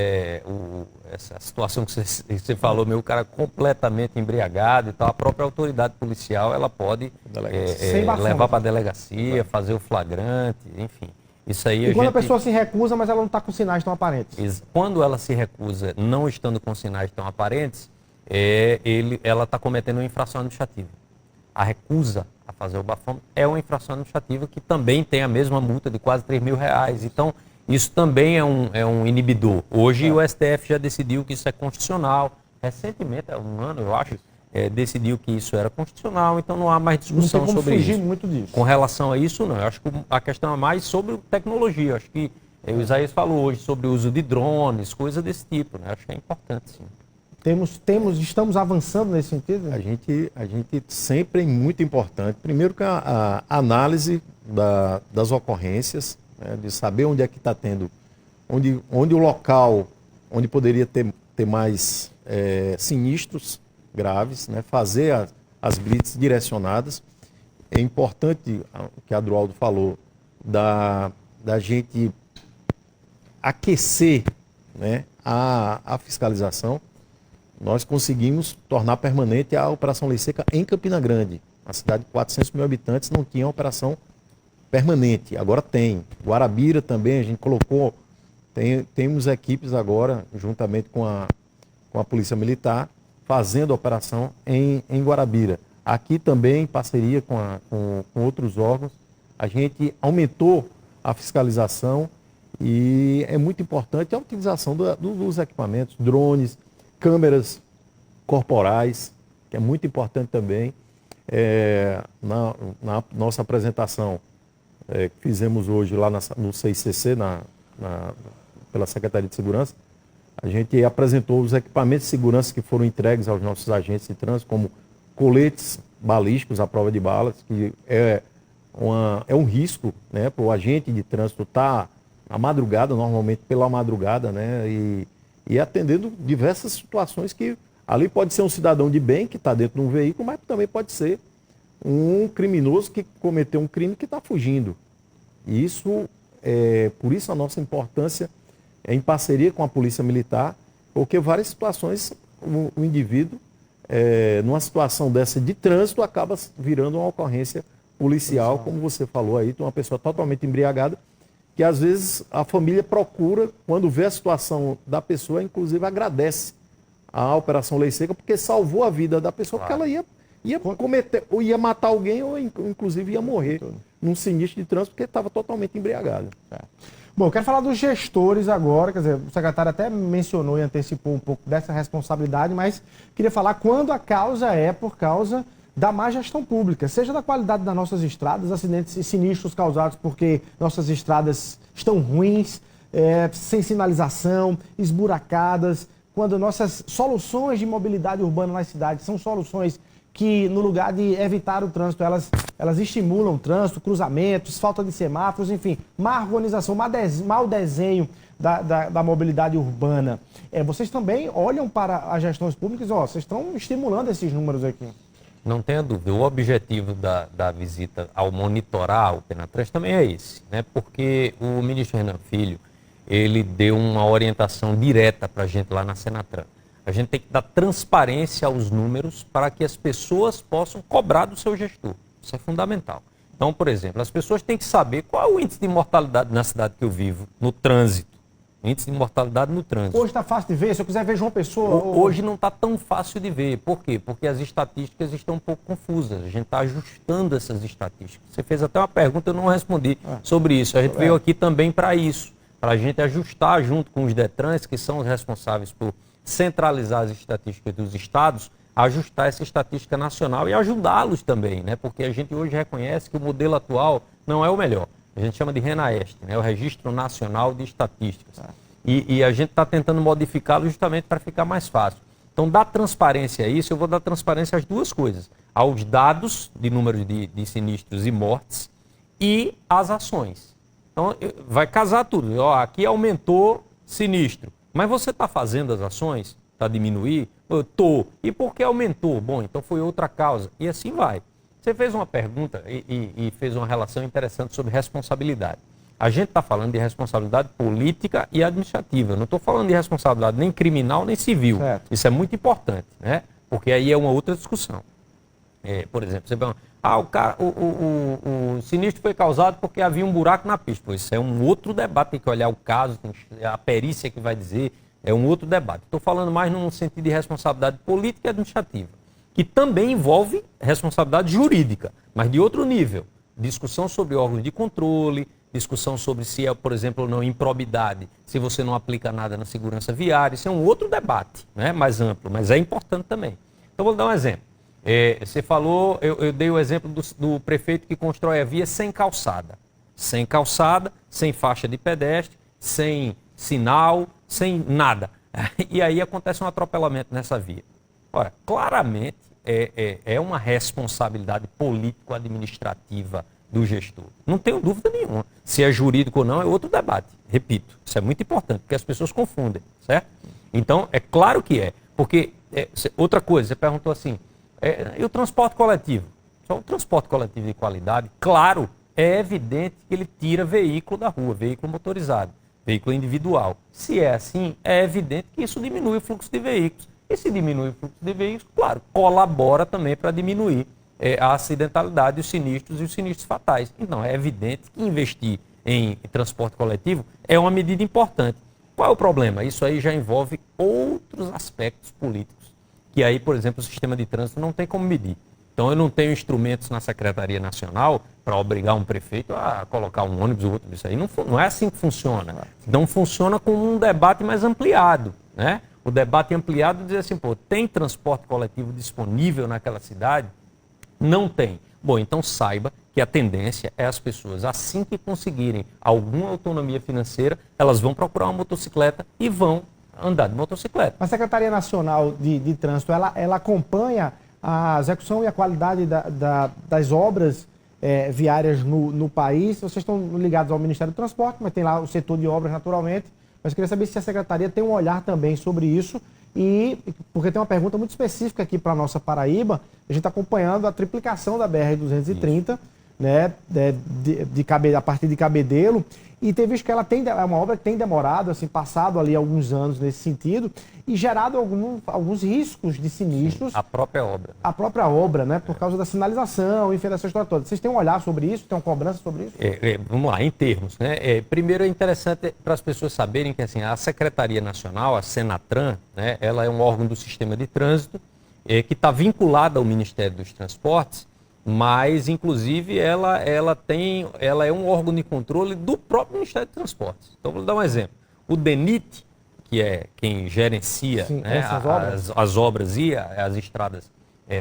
essa situação que você falou, meu, o cara completamente embriagado e tal, a própria autoridade policial, ela pode levar para a delegacia, fazer o flagrante, enfim. Isso aí e quando a pessoa se recusa, mas ela não está com sinais tão aparentes? Quando ela se recusa, não estando com sinais tão aparentes, ela está cometendo uma infração administrativa. A recusa a fazer o bafômetro é uma infração administrativa que também tem a mesma multa de quase R$3.000. Então, isso também é um inibidor. Hoje o STF já decidiu que isso é constitucional. Recentemente, há um ano, eu acho, decidiu que isso era constitucional, então não há mais discussão sobre isso. Muito disso. Com relação a isso, não. Eu acho que a questão é mais sobre tecnologia. Eu acho que o Isaías falou hoje sobre o uso de drones, coisa desse tipo, né? Acho que é importante, sim. Estamos avançando nesse sentido? A gente sempre é muito importante. Primeiro que a análise das ocorrências, né, de saber onde é que está tendo, onde o local, onde poderia ter mais sinistros graves, né, fazer as blitz direcionadas. É importante, o que a Adroaldo falou, da gente aquecer, né, a fiscalização. Nós conseguimos tornar permanente a Operação Lei Seca em Campina Grande. Uma cidade de 400 mil habitantes não tinha operação permanente, agora tem. Guarabira também, a gente colocou, temos equipes agora, juntamente com a Polícia Militar, fazendo operação em Guarabira. Aqui também, em parceria com outros órgãos, a gente aumentou a fiscalização e é muito importante a utilização dos equipamentos, drones, câmeras corporais, que é muito importante também. Na nossa apresentação que fizemos hoje lá no CICC, pela Secretaria de Segurança, a gente apresentou os equipamentos de segurança que foram entregues aos nossos agentes de trânsito, como coletes balísticos à prova de balas, que é um risco, né, para o agente de trânsito estar à madrugada, normalmente pela madrugada, né, e atendendo diversas situações que ali pode ser um cidadão de bem que está dentro de um veículo, mas também pode ser um criminoso que cometeu um crime que está fugindo. E por isso a nossa importância é em parceria com a Polícia Militar, porque várias situações o indivíduo, numa situação dessa de trânsito, acaba virando uma ocorrência policial, como você falou aí, de uma pessoa totalmente embriagada, que às vezes a família procura, quando vê a situação da pessoa, inclusive agradece a Operação Lei Seca, porque salvou a vida da pessoa, claro. Porque ela ia cometer, ou ia matar alguém, ou inclusive ia morrer num sinistro de trânsito, porque estava totalmente embriagado. Bom, eu quero falar dos gestores agora, quer dizer, o secretário até mencionou e antecipou um pouco dessa responsabilidade, mas queria falar quando a causa é por causa da má gestão pública, seja da qualidade das nossas estradas, acidentes e sinistros causados porque nossas estradas estão ruins, sem sinalização, esburacadas, quando nossas soluções de mobilidade urbana nas cidades são soluções que, no lugar de evitar o trânsito, elas estimulam o trânsito, cruzamentos, falta de semáforos, enfim, má organização, mau desenho da mobilidade urbana. Vocês também olham para as gestões públicas, vocês estão estimulando esses números aqui. Não tenha dúvida, o objetivo da visita ao monitorar o Penatrans também é esse, né? Porque o ministro Renan Filho, ele deu uma orientação direta para a gente lá na Senatran. A gente tem que dar transparência aos números para que as pessoas possam cobrar do seu gestor. Isso é fundamental. Então, por exemplo, as pessoas têm que saber qual é o índice de mortalidade na cidade que eu vivo, no trânsito. Índice de mortalidade no trânsito. Hoje está fácil de ver? Se eu quiser ver João Pessoa... Hoje não está tão fácil de ver. Por quê? Porque as estatísticas estão um pouco confusas. A gente está ajustando essas estatísticas. Você fez até uma pergunta, eu não respondi sobre isso. A gente veio aqui também para isso, para a gente ajustar junto com os DETRANs, que são os responsáveis por centralizar as estatísticas dos estados, ajustar essa estatística nacional e ajudá-los também, né? Porque a gente hoje reconhece que o modelo atual não é o melhor. A gente chama de RENAEST, né? O Registro Nacional de Estatísticas. E a gente está tentando modificá-lo justamente para ficar mais fácil. Então, dar transparência a isso, eu vou dar transparência às duas coisas. Aos dados de número de sinistros e mortes e às ações. Então, vai casar tudo. Aqui aumentou sinistro. Mas você está fazendo as ações para diminuir? Eu estou. E por que aumentou? Bom, então foi outra causa. E assim vai. Você fez uma pergunta e fez uma relação interessante sobre responsabilidade. A gente está falando de responsabilidade política e administrativa. Eu não estou falando de responsabilidade nem criminal nem civil. Certo. Isso é muito importante, né? Porque aí é uma outra discussão. Por exemplo, você fala, o sinistro foi causado porque havia um buraco na pista. Pois isso é um outro debate, tem que olhar o caso, a perícia que vai dizer, é um outro debate. Estou falando mais num sentido de responsabilidade política e administrativa, que também envolve responsabilidade jurídica, mas de outro nível. Discussão sobre órgãos de controle, discussão sobre se é, por exemplo, ou não improbidade, se você não aplica nada na segurança viária. Isso é um outro debate, né? Mais amplo, mas é importante também. Então, vou dar um exemplo. Você falou, eu dei o exemplo do prefeito que constrói a via sem calçada. Sem calçada, sem faixa de pedestre, sem sinal, sem nada. E aí acontece um atropelamento nessa via. Ora, claramente é uma responsabilidade político-administrativa do gestor. Não tenho dúvida nenhuma. Se é jurídico ou não é outro debate. Repito, isso é muito importante, porque as pessoas confundem, certo? Então, é claro que é. Porque, outra coisa, você perguntou assim, e o transporte coletivo? Só o transporte coletivo de qualidade, claro, é evidente que ele tira veículo da rua, veículo motorizado, veículo individual. Se é assim, é evidente que isso diminui o fluxo de veículos. E se diminui o fluxo de veículos, claro, colabora também para diminuir a acidentalidade, os sinistros e os sinistros fatais. Então, é evidente que investir em transporte coletivo é uma medida importante. Qual é o problema? Isso aí já envolve outros aspectos políticos, que aí, por exemplo, o sistema de trânsito não tem como medir. Então, eu não tenho instrumentos na Secretaria Nacional para obrigar um prefeito a colocar um ônibus ou outro. Isso aí não é assim que funciona. Então, funciona com um debate mais ampliado, né? O debate ampliado diz assim, tem transporte coletivo disponível naquela cidade? Não tem. Bom, então saiba que a tendência é as pessoas, assim que conseguirem alguma autonomia financeira, elas vão procurar uma motocicleta e vão andar de motocicleta. A Secretaria Nacional de Trânsito, ela acompanha a execução e a qualidade das obras viárias no país. Vocês estão ligados ao Ministério do Transporte, mas tem lá o setor de obras naturalmente. Mas queria saber se a Secretaria tem um olhar também sobre isso, porque tem uma pergunta muito específica aqui para a nossa Paraíba. A gente está acompanhando a triplicação da BR-230, né, a partir de Cabedelo, e tem visto que ela é uma obra que tem demorado, assim, passado ali alguns anos nesse sentido, e gerado alguns riscos de sinistros. Sim, a própria obra. A própria obra, né, por causa da sinalização, enfim, dessa história toda. Vocês têm um olhar sobre isso? Tem uma cobrança sobre isso? Vamos lá, em termos, né? Primeiro é interessante para as pessoas saberem que assim, a Secretaria Nacional, a Senatran, né, ela é um órgão do sistema de trânsito que está vinculada ao Ministério dos Transportes, mas, inclusive, ela é um órgão de controle do próprio Ministério dos Transportes. Então, vou dar um exemplo. O DENIT, que é quem gerencia, sim, né, as obras e as estradas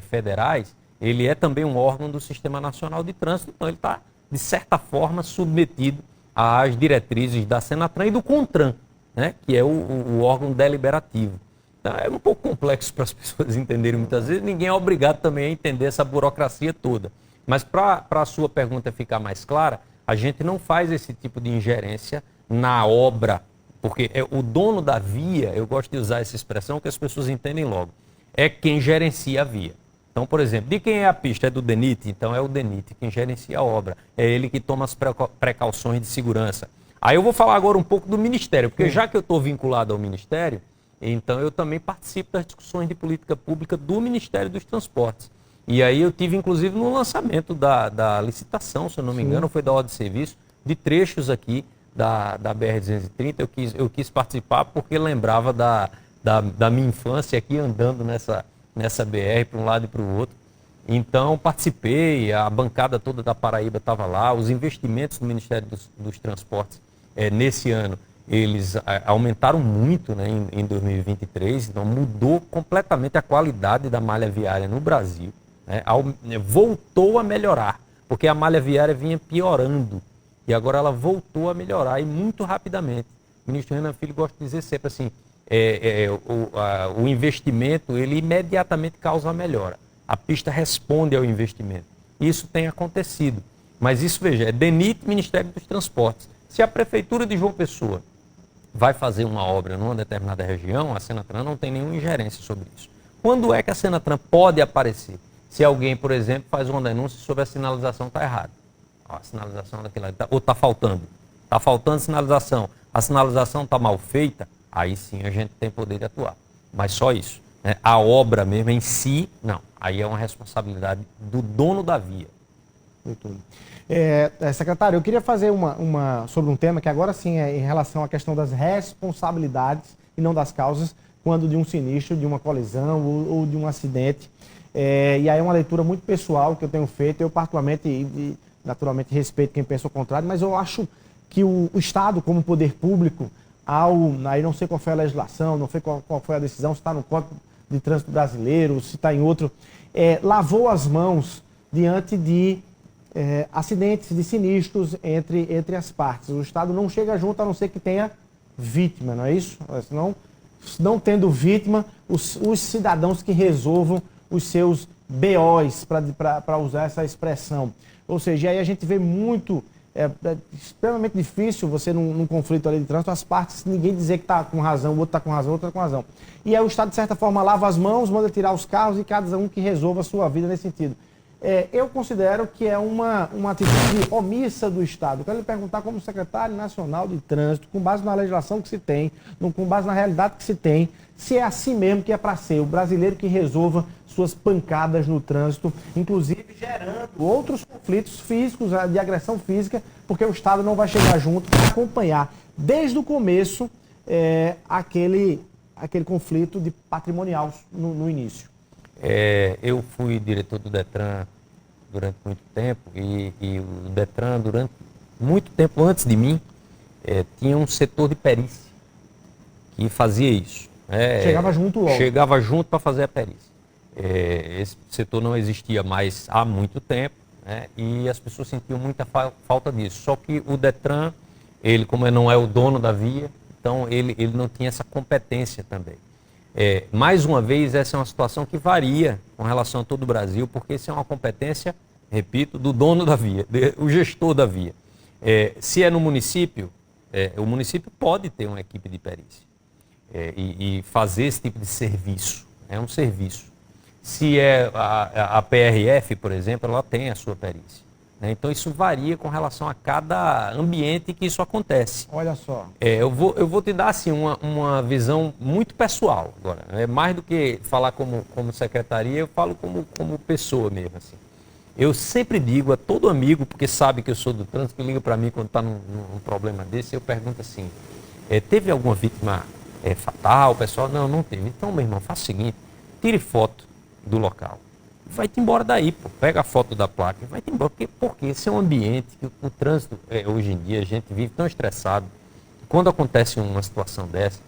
federais, ele é também um órgão do Sistema Nacional de Trânsito, então ele está, de certa forma, submetido às diretrizes da Senatran e do CONTRAN, né, que é o órgão deliberativo. Então, é um pouco complexo para as pessoas entenderem muitas vezes, ninguém é obrigado também a entender essa burocracia toda. Mas para a sua pergunta ficar mais clara, a gente não faz esse tipo de ingerência na obra, porque o dono da via, eu gosto de usar essa expressão que as pessoas entendem logo, é quem gerencia a via. Então, por exemplo, de quem é a pista? É do DENIT? Então é o DENIT quem gerencia a obra, é ele que toma as precauções de segurança. Aí eu vou falar agora um pouco do Ministério, porque já que eu estou vinculado ao Ministério, então eu também participo das discussões de política pública do Ministério dos Transportes. E aí eu tive, inclusive, no lançamento da licitação, se eu não me engano, foi da ordem de serviço, de trechos aqui da BR-230. Eu quis participar porque lembrava da minha infância aqui andando nessa BR para um lado e para o outro. Então participei, a bancada toda da Paraíba estava lá, os investimentos do Ministério dos Transportes nesse ano, eles aumentaram muito, né, em 2023, então mudou completamente a qualidade da malha viária no Brasil, né, voltou a melhorar, porque a malha viária vinha piorando e agora ela voltou a melhorar e muito rapidamente. O ministro Renan Filho gosta de dizer sempre assim, o investimento ele imediatamente causa a melhora, a pista responde ao investimento, isso tem acontecido, mas isso, veja, é DENIT, Ministério dos Transportes. Se a Prefeitura de João Pessoa vai fazer uma obra numa determinada região, a Senatran não tem nenhuma ingerência sobre isso. Quando é que a Senatran pode aparecer? Se alguém, por exemplo, faz uma denúncia sobre a sinalização está errada. A sinalização daquilo ou está faltando. está faltando sinalização, a sinalização está mal feita, aí sim a gente tem poder de atuar. Mas só isso. Né? A obra mesmo em si, não. Aí é uma responsabilidade do dono da via. Secretário, eu queria fazer sobre um tema que agora sim é em relação à questão das responsabilidades e não das causas, quando de um sinistro, de uma colisão ou de um acidente. E aí é uma leitura muito pessoal que eu tenho feito. Eu particularmente, naturalmente, respeito quem pensa o contrário, mas eu acho que o Estado, como poder público, aí não sei qual foi a legislação, não sei qual foi a decisão, se está no Código de Trânsito Brasileiro, se está em outro, lavou as mãos diante de acidentes, de sinistros entre as partes. O Estado não chega junto a não ser que tenha vítima, não é isso? Senão, não tendo vítima, os cidadãos que resolvam os seus BOs, para usar essa expressão. Ou seja, aí a gente vê muito, extremamente difícil você num conflito ali de trânsito, as partes, ninguém dizer que está com razão, o outro está com razão, o outro está com razão. E aí o Estado, de certa forma, lava as mãos, manda tirar os carros e cada um que resolva a sua vida nesse sentido. Eu considero que é uma atitude omissa do Estado. Eu quero lhe perguntar, como secretário nacional de trânsito, com base na legislação que se tem, com base na realidade que se tem, se é assim mesmo que é para ser, o brasileiro que resolva suas pancadas no trânsito, inclusive gerando outros conflitos físicos, de agressão física, porque o Estado não vai chegar junto para acompanhar desde o começo aquele conflito de patrimonial no início. Eu fui diretor do Detran durante muito tempo e o Detran, durante muito tempo antes de mim, tinha um setor de perícia que fazia isso. Chegava junto logo. Chegava junto para fazer a perícia. Esse setor não existia mais há muito tempo, né, e as pessoas sentiam muita falta disso. Só que o Detran, ele como não é o dono da via, então ele não tinha essa competência também. Mais uma vez, essa é uma situação que varia com relação a todo o Brasil, porque isso é uma competência, repito, do dono da via, o gestor da via. Se é no município, o município pode ter uma equipe de perícia e fazer esse tipo de serviço. É um serviço. Se é a PRF, por exemplo, ela tem a sua perícia. Então isso varia com relação a cada ambiente que isso acontece. Olha só. Eu vou te dar assim, uma visão muito pessoal agora. Mais do que falar como secretaria, eu falo como pessoa mesmo. Assim. Eu sempre digo a todo amigo, porque sabe que eu sou do trânsito, que liga para mim quando está num problema desse, eu pergunto assim, teve alguma vítima fatal, pessoal? Não teve. Então, meu irmão, faça o seguinte, tire foto do local. Vai-te embora daí, pô. Pega a foto da placa e vai-te embora. Porque esse é um ambiente que o trânsito, hoje em dia, a gente vive tão estressado. Quando acontece uma situação dessa,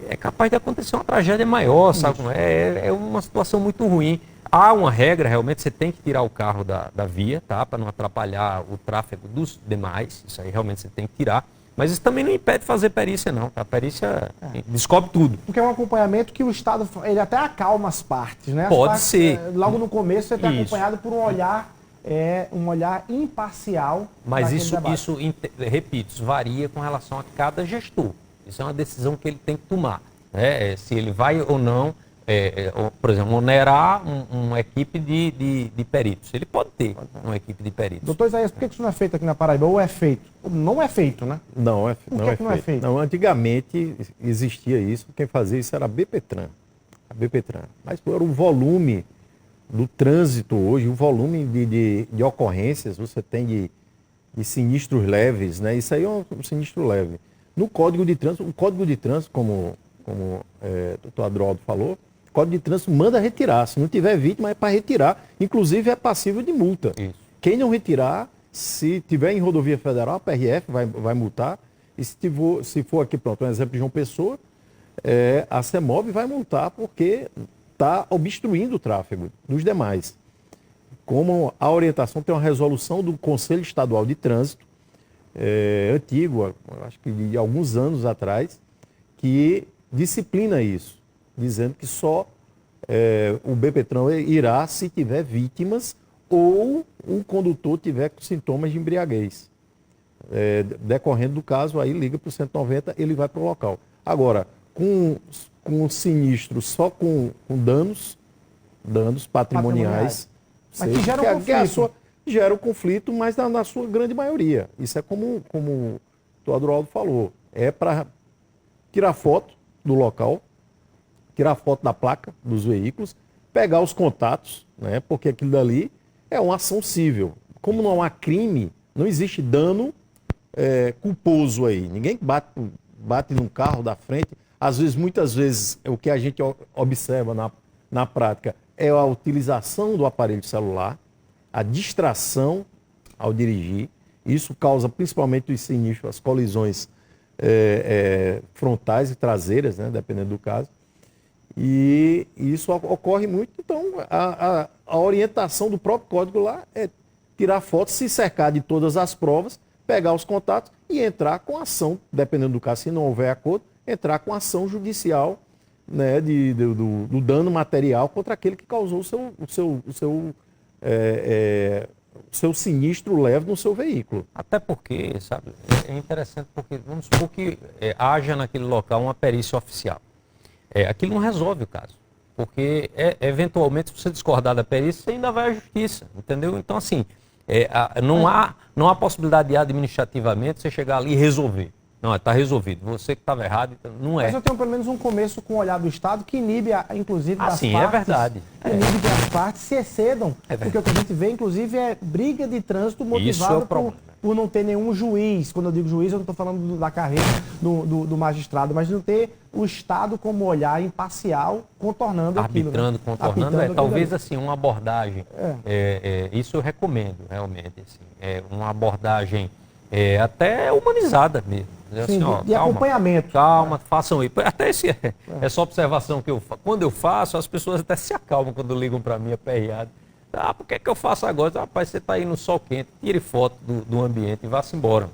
é capaz de acontecer uma tragédia maior, sabe? É uma situação muito ruim. Há uma regra, realmente, você tem que tirar o carro da via, tá? Para não atrapalhar o tráfego dos demais. Isso aí realmente você tem que tirar. Mas isso também não impede fazer perícia, não. A perícia descobre tudo. Porque é um acompanhamento que o Estado, ele até acalma as partes, né? Pode ser. Logo no começo, você está acompanhado por um olhar imparcial. Mas isso, repito, isso varia com relação a cada gestor. Isso é uma decisão que ele tem que tomar. Né? Se ele vai ou não, por exemplo, onerar uma equipe de peritos. Ele pode ter uma equipe de peritos. Doutor Isaías, por que isso não é feito aqui na Paraíba? Ou é feito? Não é feito, né? Não é feito. Não, antigamente existia isso, quem fazia isso era a BPTran. Mas por o volume do trânsito hoje, o volume de ocorrências, você tem de sinistros leves, né? Isso aí é um sinistro leve. No Código de Trânsito, como o doutor Adroaldo falou, o Código de Trânsito manda retirar. Se não tiver vítima, é para retirar. Inclusive, é passível de multa. Isso. Quem não retirar, se tiver em rodovia federal, a PRF vai multar. E se for aqui, pronto, um exemplo de João Pessoa, a CEMOB vai multar porque está obstruindo o tráfego dos demais. Como a orientação tem uma resolução do Conselho Estadual de Trânsito, antigo, acho que de alguns anos atrás, que disciplina isso, dizendo que só o BPTran irá se tiver vítimas ou o condutor tiver com sintomas de embriaguez. Decorrendo do caso, aí liga para o 190, ele vai para o local. Agora, com sinistro só com danos patrimoniais. Mas que gera um conflito. Gera o conflito, mas na sua grande maioria. Isso é como o Adroaldo falou, é para tirar foto do local, tirar foto da placa dos veículos, pegar os contatos, né? Porque aquilo dali é uma ação civil. Como não há crime, não existe dano culposo aí. Ninguém bate num carro da frente. Às vezes, muitas vezes, o que a gente observa na prática é a utilização do aparelho celular, a distração ao dirigir. Isso causa principalmente os sinistros, as colisões frontais e traseiras, né, dependendo do caso. E isso ocorre muito. Então, a orientação do próprio código lá é tirar fotos, se cercar de todas as provas, pegar os contatos e entrar com ação, dependendo do caso, se não houver acordo, entrar com ação judicial, né, do dano material contra aquele que causou o seu sinistro leve no seu veículo. Até porque, sabe, é interessante porque, vamos supor que haja naquele local uma perícia oficial. Aquilo não resolve o caso, porque eventualmente, se você discordar da perícia, você ainda vai à justiça, entendeu? Então, assim, não há possibilidade de administrativamente você chegar ali e resolver. Não, está resolvido. Você que estava errado, então não é. Mas eu tenho pelo menos um começo com o olhar do Estado que inibe, inclusive, das sim, partes. É verdade. Inibe que as partes se excedam. Porque o que a gente vê, inclusive, é briga de trânsito motivada por não ter nenhum juiz. Quando eu digo juiz, eu não estou falando da carreira do magistrado, mas de não ter o Estado como olhar imparcial contornando aquilo. Arbitrando, contornando. Talvez, assim, uma abordagem, isso eu recomendo, realmente, assim, uma abordagem até humanizada mesmo. Sim, assim, de acompanhamento. Calma, façam isso. Até essa observação que quando eu faço, as pessoas até se acalmam quando ligam para mim aperreado. Por que eu faço agora? Rapaz, você está aí no sol quente, tire foto do ambiente e vá-se embora.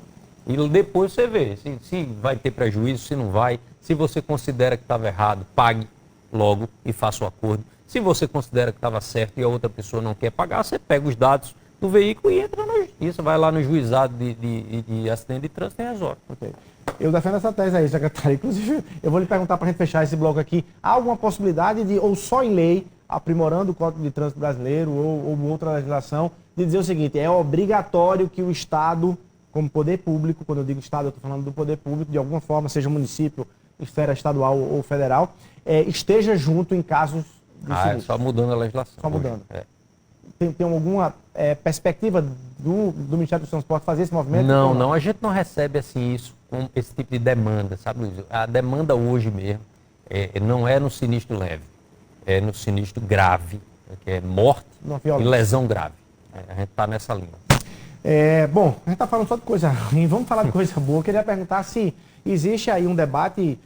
E depois você vê se vai ter prejuízo, se não vai. Se você considera que estava errado, pague logo e faça o acordo. Se você considera que estava certo e a outra pessoa não quer pagar, você pega os dados do veículo e entra na justiça, vai lá no juizado de acidente de trânsito e resolve. Okay. Eu defendo essa tese aí, secretário. Inclusive, eu vou lhe perguntar para a gente fechar esse bloco aqui, há alguma possibilidade de, ou só em lei, aprimorando o Código de Trânsito Brasileiro ou outra legislação, de dizer o seguinte, é obrigatório que o Estado, como poder público, quando eu digo Estado, eu estou falando do poder público, de alguma forma, seja município, esfera estadual ou federal, esteja junto em casos de sinistro. Só mudando a legislação. Só mudando. Tem alguma perspectiva do Ministério do Transporte fazer esse movimento? Não, a gente não recebe assim isso com esse tipo de demanda, sabe, Luiz? A demanda hoje mesmo não é no sinistro leve, é no sinistro grave, que é morte e lesão grave. A gente está nessa linha. Bom, a gente está falando só de coisa ruim, vamos falar de coisa boa. Eu queria perguntar se existe aí um debate,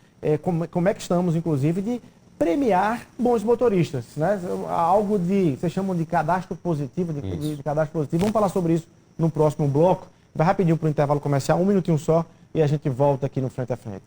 como é que estamos, inclusive, de premiar bons motoristas, né? Algo vocês chamam de cadastro positivo, de cadastro positivo. Vamos falar sobre isso no próximo bloco. Vai rapidinho para o intervalo comercial, 1 minutinho só, e a gente volta aqui no Frente a Frente.